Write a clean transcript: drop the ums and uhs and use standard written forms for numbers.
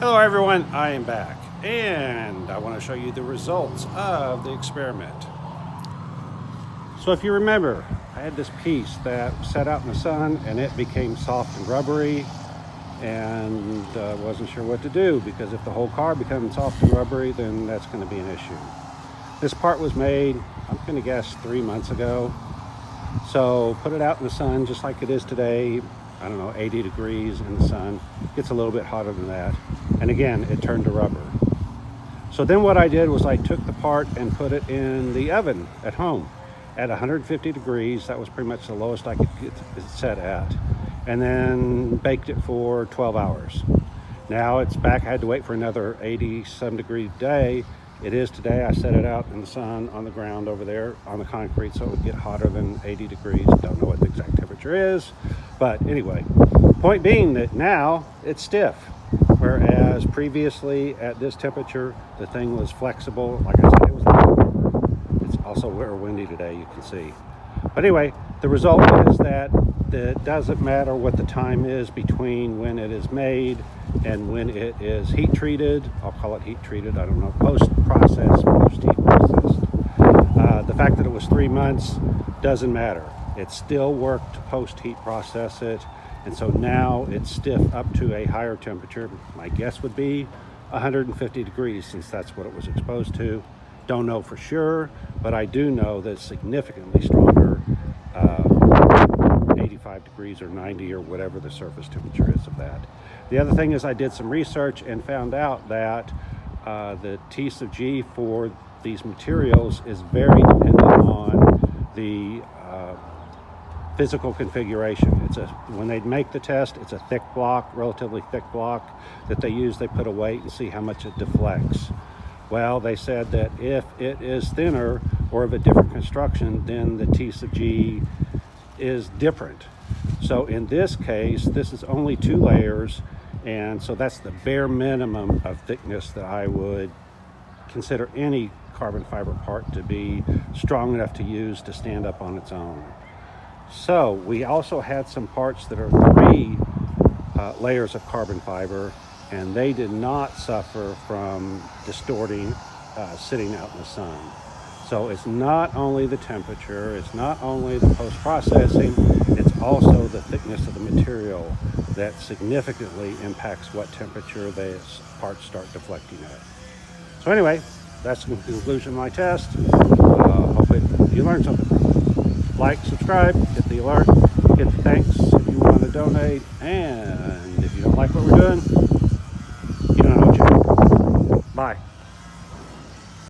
Hello everyone, I am back and I want to show you the results of the experiment. So if you remember, I had this piece that sat out in the sun and it became soft and rubbery, and wasn't sure what to do, because if the whole car becomes soft and rubbery, then that's going to be an issue. This part was made, I'm going to guess 3 months ago. So put it out in the sun just like it is today. I don't know, 80 degrees in the sun. Gets a little bit hotter than that. And again, it turned to rubber. So then what I did was I took the part and put it in the oven at home at 150 degrees. That was pretty much the lowest I could get it set at. And then baked it for 12 hours. Now it's back. I had to wait for another 80-some degree day. It is today. I set it out in the sun on the ground over there on the concrete, so it would get hotter than 80 degrees. Don't know what the exact temperature is, but anyway, point being that now it's stiff, whereas previously at this temperature the thing was flexible. Like I said, it was like rubber. It's also very windy today, you can see. But anyway, the result is that it doesn't matter what the time is between when it is made and when it is heat treated. I'll call it heat treated. I don't know, post-process, post-heat processed. The fact that it was 3 months doesn't matter. It still worked to post-heat process it, and so now it's stiff up to a higher temperature. My guess would be 150 degrees, since that's what it was exposed to. Don't know for sure, but I do know that it's significantly stronger, 85 degrees or 90 or whatever the surface temperature is of that. The other thing is I did some research and found out that the T sub G for these materials is very dependent on the physical configuration. When they make the test, it's a thick block, relatively thick block that they use. They put a weight and see how much it deflects. Well, they said that if it is thinner or of a different construction, then the T sub G is different. So in this case, this is only 2 layers, and so that's the bare minimum of thickness that I would consider any carbon fiber part to be strong enough to use to stand up on its own. So we also had some parts that are 3 layers of carbon fiber, and they did not suffer from distorting sitting out in the sun. So it's not only the temperature, it's not only the post-processing, it's also the thickness of the material that significantly impacts what temperature the parts start deflecting at. So anyway, that's the conclusion of my test. Hopefully you learned something from it. Like, subscribe, hit the alert, hit the thanks if you want to donate, and if you don't like what we're doing, you don't know what you're doing. Bye.